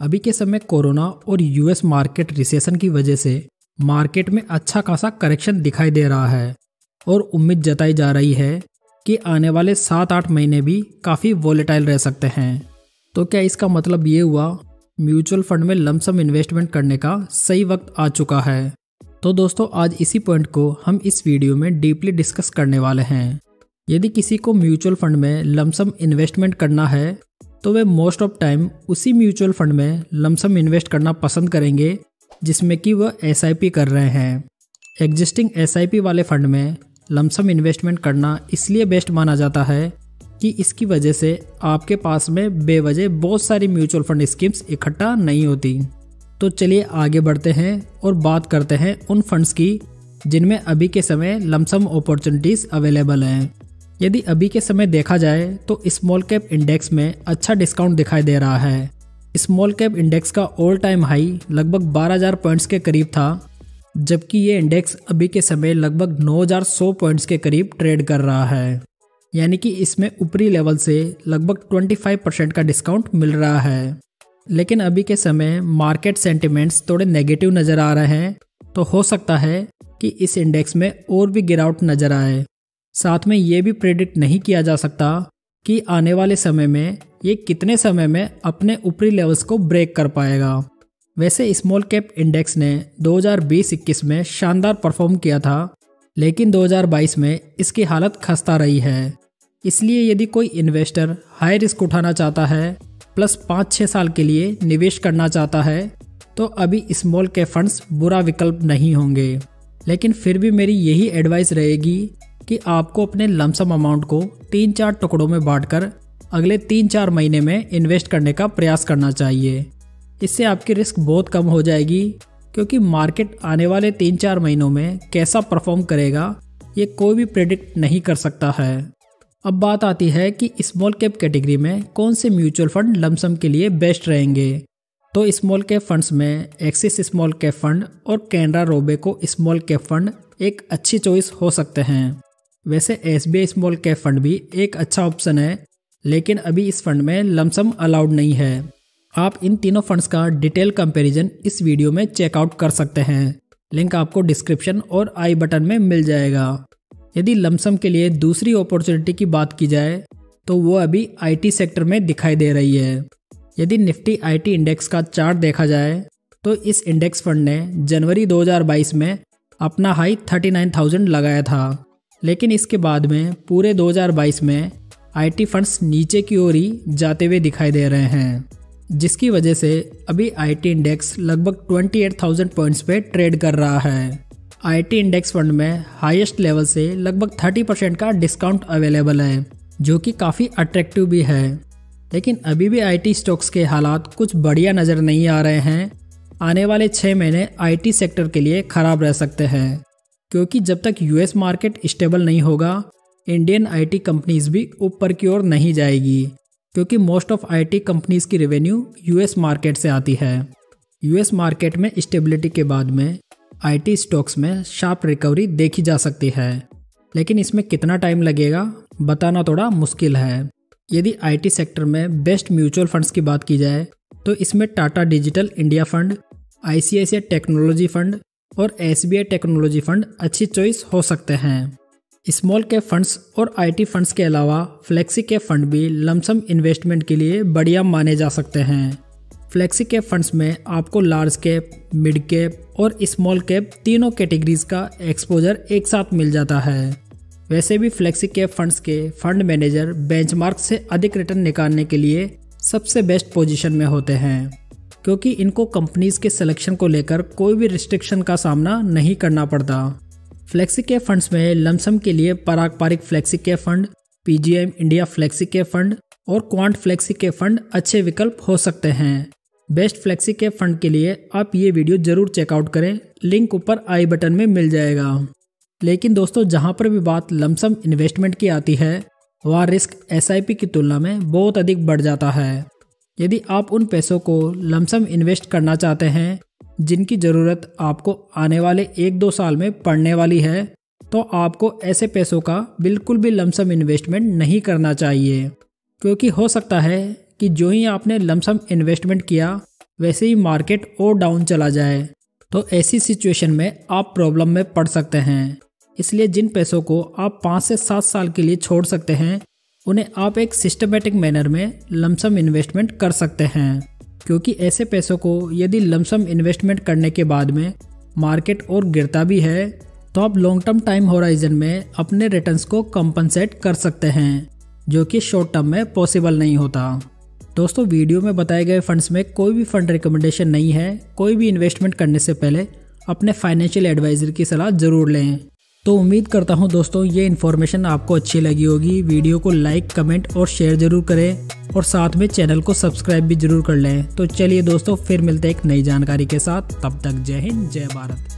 अभी के समय कोरोना और यूएस मार्केट रिसेशन की वजह से मार्केट में अच्छा खासा करेक्शन दिखाई दे रहा है और उम्मीद जताई जा रही है कि आने वाले 7-8 महीने भी काफ़ी वोलेटाइल रह सकते हैं। तो क्या इसका मतलब ये हुआ म्यूचुअल फंड में लमसम इन्वेस्टमेंट करने का सही वक्त आ चुका है? तो दोस्तों आज इसी पॉइंट को हम इस वीडियो में डीपली डिस्कस करने वाले हैं। यदि किसी को म्यूचुअल फंड में लमसम इन्वेस्टमेंट करना है तो वे मोस्ट ऑफ टाइम उसी म्यूचुअल फंड में लमसम इन्वेस्ट करना पसंद करेंगे जिसमें कि वह एसआईपी कर रहे हैं। एग्जिस्टिंग एसआईपी वाले फंड में लमसम इन्वेस्टमेंट करना इसलिए बेस्ट माना जाता है कि इसकी वजह से आपके पास में बेवजह बहुत सारी म्यूचुअल फंड स्कीम्स इकट्ठा नहीं होती। तो चलिए आगे बढ़ते हैं और बात करते हैं उन फंड्स की जिनमें अभी के समय लमसम अपॉर्चुनिटीज अवेलेबल हैं। यदि अभी के समय देखा जाए तो स्मॉल कैप इंडेक्स में अच्छा डिस्काउंट दिखाई दे रहा है। स्मॉल कैप इंडेक्स का ऑल टाइम हाई लगभग 12,000 पॉइंट्स के करीब था, जबकि ये इंडेक्स अभी के समय लगभग 9,100 पॉइंट्स के करीब ट्रेड कर रहा है। यानी कि इसमें ऊपरी लेवल से लगभग 25% का डिस्काउंट मिल रहा है। लेकिन अभी के समय मार्केट सेंटिमेंट्स थोड़े नेगेटिव नज़र आ रहे हैं, तो हो सकता है कि इस इंडेक्स में और भी गिरावट नज़र आए। साथ में ये भी प्रेडिक्ट नहीं किया जा सकता कि आने वाले समय में ये कितने समय में अपने ऊपरी लेवल्स को ब्रेक कर पाएगा। वैसे स्मॉल कैप इंडेक्स ने 2020-21 में शानदार परफॉर्म किया था, लेकिन 2022 में इसकी हालत खस्ता रही है। इसलिए यदि कोई इन्वेस्टर हाई रिस्क उठाना चाहता है प्लस 5-6 साल के लिए निवेश करना चाहता है तो अभी स्मॉल कैप फंड्स बुरा विकल्प नहीं होंगे। लेकिन फिर भी मेरी यही एडवाइस रहेगी कि आपको अपने लमसम अमाउंट को 3-4 टुकड़ों में बांटकर अगले 3-4 महीने में इन्वेस्ट करने का प्रयास करना चाहिए। इससे आपकी रिस्क बहुत कम हो जाएगी, क्योंकि मार्केट आने वाले 3-4 महीनों में कैसा परफॉर्म करेगा ये कोई भी प्रेडिक्ट नहीं कर सकता है। अब बात आती है कि स्मॉल कैप कैटेगरी में कौन से म्यूचुअल फंड लमसम के लिए बेस्ट रहेंगे। तो स्मॉल कैप फंड्स में एक्सिस स्मॉल कैप फंड और Canara Robeco small cap fund एक अच्छी चॉइस हो सकते हैं। वैसे एसबीआई स्मॉल कैप फंड भी एक अच्छा ऑप्शन है, लेकिन अभी इस फंड में लमसम अलाउड नहीं है। आप इन तीनों फंड्स का डिटेल कंपैरिजन इस वीडियो में चेकआउट कर सकते हैं। लिंक आपको डिस्क्रिप्शन और आई बटन में मिल जाएगा। यदि लमसम के लिए दूसरी अपॉर्चुनिटी की बात की जाए तो वो अभी आईटी सेक्टर में दिखाई दे रही है। यदि निफ्टी आईटी इंडेक्स का चार्ट देखा जाए तो इस इंडेक्स फंड ने जनवरी 2022 में अपना हाई 39,000 लगाया था, लेकिन इसके बाद में पूरे 2022 में आईटी फंड्स नीचे की ओर ही जाते हुए दिखाई दे रहे हैं, जिसकी वजह से अभी आईटी इंडेक्स लगभग 28,000 पॉइंट्स पे ट्रेड कर रहा है। आईटी इंडेक्स फंड में हाईएस्ट लेवल से लगभग 30% का डिस्काउंट अवेलेबल है, जो कि काफ़ी अट्रैक्टिव भी है। लेकिन अभी भी आईटी स्टॉक्स के हालात कुछ बढ़िया नज़र नहीं आ रहे हैं। आने वाले 6 महीने आईटी सेक्टर के लिए खराब रह सकते हैं, क्योंकि जब तक यूएस मार्केट स्टेबल नहीं होगा इंडियन आईटी कंपनीज भी ऊपर की ओर नहीं जाएगी, क्योंकि मोस्ट ऑफ आईटी कंपनीज की रेवेन्यू यूएस मार्केट से आती है। यूएस मार्केट में स्टेबिलिटी के बाद में आईटी स्टॉक्स में शार्प रिकवरी देखी जा सकती है, लेकिन इसमें कितना टाइम लगेगा बताना थोड़ा मुश्किल है। यदि आईटी सेक्टर में बेस्ट म्यूचुअल फंड्स की बात की जाए तो इसमें Tata digital India fund, ICICI technology fund और एसबीआई टेक्नोलॉजी फंड अच्छी चॉइस हो सकते हैं। स्मॉल कैप फंड्स और आईटी फंड्स के अलावा फ्लेक्सी कैप फंड भी लमसम इन्वेस्टमेंट के लिए बढ़िया माने जा सकते हैं। फ्लेक्सी कैप फंड्स में आपको लार्ज कैप, मिड कैप और स्मॉल कैप तीनों कैटेगरीज का एक्सपोजर एक साथ मिल जाता है। वैसे भी फ्लेक्सी कैप फंड्स के फंड मैनेजर बेंचमार्क से अधिक रिटर्न निकालने के लिए सबसे बेस्ट पोजीशन में होते हैं, क्योंकि इनको कंपनीज के सिलेक्शन को लेकर कोई भी रिस्ट्रिक्शन का सामना नहीं करना पड़ता। फ्लेक्सी कैप फंड्स में लमसम के लिए Parag Parikh flexi cap fund, PGIM India flexi cap fund और क्वांट फ्लेक्सी कैप फंड अच्छे विकल्प हो सकते हैं। बेस्ट फ्लेक्सी कैप फंड के लिए आप ये वीडियो जरूर चेकआउट करें, लिंक ऊपर आई बटन में मिल जाएगा। लेकिन दोस्तों जहाँ पर भी बात लमसम इन्वेस्टमेंट की आती है वहाँ रिस्क एसआईपी की तुलना में बहुत अधिक बढ़ जाता है। यदि आप उन पैसों को लमसम इन्वेस्ट करना चाहते हैं जिनकी ज़रूरत आपको आने वाले 1-2 साल में पड़ने वाली है, तो आपको ऐसे पैसों का बिल्कुल भी लमसम इन्वेस्टमेंट नहीं करना चाहिए, क्योंकि हो सकता है कि जो ही आपने लमसम इन्वेस्टमेंट किया वैसे ही मार्केट और डाउन चला जाए तो ऐसी सिचुएशन में आप प्रॉब्लम में पड़ सकते हैं। इसलिए जिन पैसों को आप 5 से 7 साल के लिए छोड़ सकते हैं उन्हें आप एक सिस्टमेटिक मैनर में लमसम इन्वेस्टमेंट कर सकते हैं, क्योंकि ऐसे पैसों को यदि लमसम इन्वेस्टमेंट करने के बाद में मार्केट और गिरता भी है तो आप लॉन्ग टर्म टाइम होराइजन में अपने रिटर्न्स को कंपनसेट कर सकते हैं, जो कि शॉर्ट टर्म में पॉसिबल नहीं होता। दोस्तों, वीडियो में बताए गए फंड्स में कोई भी फंड रिकमेंडेशन नहीं है। कोई भी इन्वेस्टमेंट करने से पहले अपने फाइनेंशियल एडवाइजर की सलाह जरूर लें। तो उम्मीद करता हूं दोस्तों ये इन्फॉर्मेशन आपको अच्छी लगी होगी। वीडियो को लाइक, कमेंट और शेयर जरूर करें और साथ में चैनल को सब्सक्राइब भी जरूर कर लें। तो चलिए दोस्तों, फिर मिलते हैं एक नई जानकारी के साथ। तब तक जय हिंद, जय भारत।